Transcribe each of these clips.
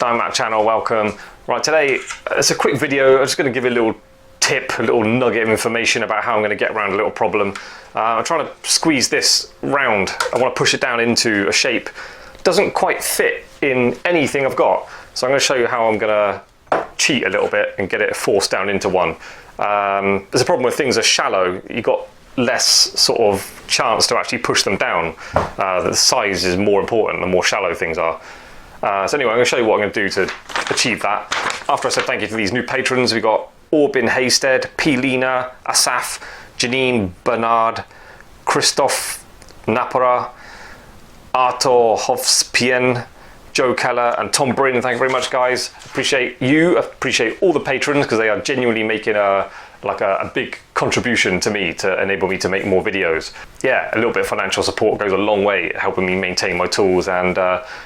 Diamond channel, welcome. Right, today it's a quick video. I'm just going to give you a little tip, a little nugget of information about how I'm going to get around a little problem. I'm trying to squeeze this round. I want to push it down into a shape. It doesn't quite fit in anything I've got. So I'm going to show you how I'm going to cheat a little bit and get it forced down into one. There's a problem with things are shallow. You've got less sort of chance to actually push them down. The size is more important the more shallow things are. So anyway, I'm going to show you what I'm going to do to achieve that. After I said thank you to these new patrons, we've got Orbin Haysted, P. Lena, Asaf, Janine Bernard, Christoph Napora, Arto Hofspien, Joe Keller and Tom Bryn. Thank you very much, guys. Appreciate you. Appreciate all the patrons because they are genuinely making a big contribution to me to enable me to make more videos. Yeah, a little bit of financial support goes a long way at helping me maintain my tools, and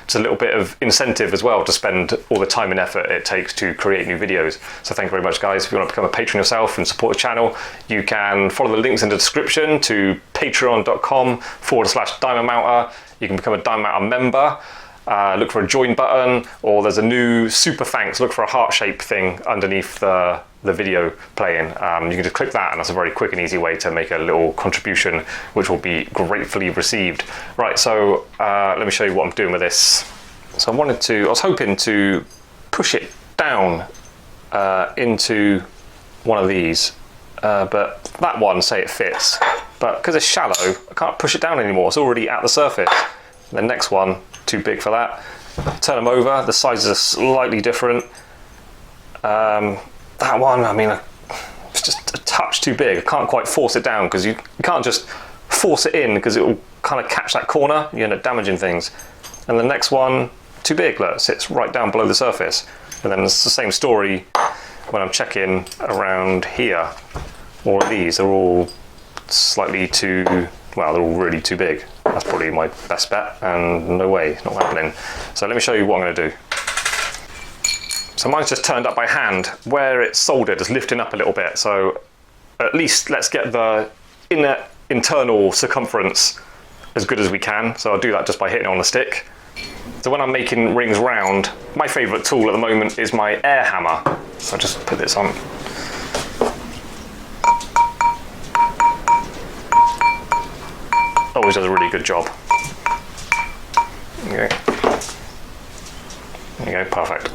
it's a little bit of incentive as well to spend all the time and effort it takes to create new videos. So thank you very much, guys. If you want to become a patron yourself and support the channel, you can follow the links in the description to patreon.com/Diamond Mounter. You can become a Diamond Mounter member. Look for a join button, or there's a new super thanks. Look for a heart-shaped thing underneath the video playing. You can just click that, and that's a very quick and easy way to make a little contribution, which will be gratefully received. Right, so let me show you what I'm doing with this. So I was hoping to push it down into one of these, but that one, say it fits, but because it's shallow, I can't push it down anymore. It's already at the surface. The next one, too big for that. Turn them over, the sizes are slightly different. That one, I mean, it's just a touch too big. I can't quite force it down because you can't just force it in because it will kind of catch that corner. You end up damaging things. And the next one, too big. Look, it sits right down below the surface. And then it's the same story when I'm checking around here. All of these are all slightly too, well, they're all really too big. That's probably my best bet, and no way, not happening. So let me show you what I'm going to do. So mine's just turned up by hand. Where it's soldered is lifting up a little bit, so at least let's get the inner internal circumference as good as we can. So I'll do that just by hitting it on the stick. So when I'm making rings round, my favourite tool at the moment is my air hammer. So I'll just put this on. Always does a really good job. There you go. There you go, perfect.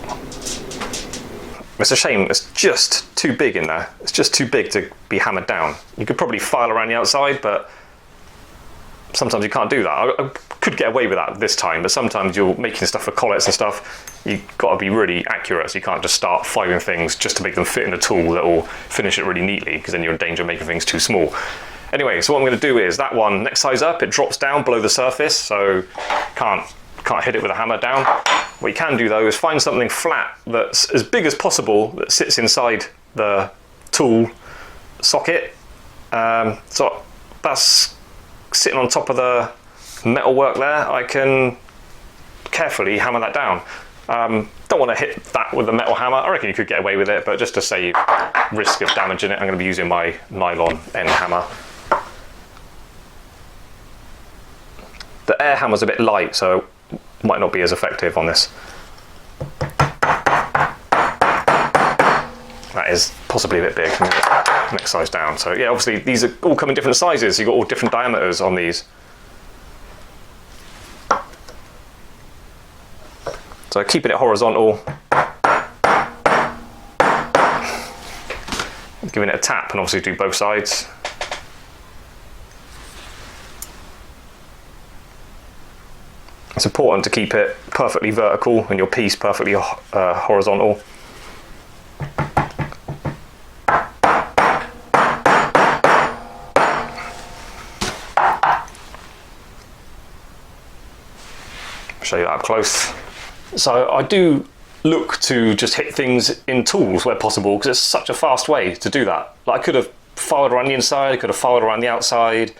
It's a shame, it's just too big in there. It's just too big to be hammered down. You could probably file around the outside, but sometimes you can't do that. I could get away with that this time, but sometimes you're making stuff for collets and stuff, you've got to be really accurate, so you can't just start filing things just to make them fit in a tool that will finish it really neatly, because then you're in danger of making things too small. Anyway, so what I'm going to do is that one, next size up, it drops down below the surface, so can't hit it with a hammer down. What you can do though is find something flat that's as big as possible that sits inside the tool socket. So that's sitting on top of the metal work there. I can carefully hammer that down. Don't want to hit that with a metal hammer. I reckon you could get away with it, but just to save risk of damaging it, I'm going to be using my nylon end hammer. The air hammer's a bit light, so might not be as effective on this. That is possibly a bit big. Next size down. So yeah, obviously these are all come in different sizes. You've got all different diameters on these. So keeping it horizontal, giving it a tap, and obviously do both sides. It's important to keep it perfectly vertical and your piece perfectly horizontal. Show you that up close. So I do look to just hit things in tools where possible, because it's such a fast way to do that. Like I could have filed around the inside, I could have filed around the outside,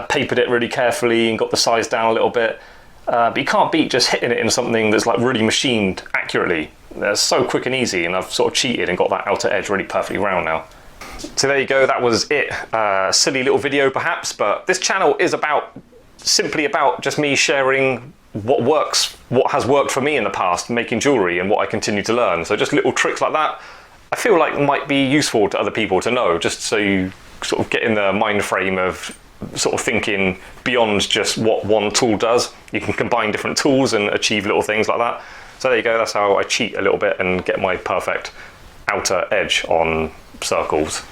papered it really carefully and got the size down a little bit. But you can't beat just hitting it in something that's like really machined accurately. They're so quick and easy, and I've sort of cheated and got that outer edge really perfectly round now. So there you go, that was it. Silly little video perhaps, but this channel is about simply about just me sharing what works, what has worked for me in the past, making jewellery, and what I continue to learn. So just little tricks like that, I feel like might be useful to other people to know, just so you sort of get in the mind frame of sort of thinking beyond just what one tool does. You can combine different tools and achieve little things like that. So there you go, that's how I cheat a little bit and get my perfect outer edge on circles.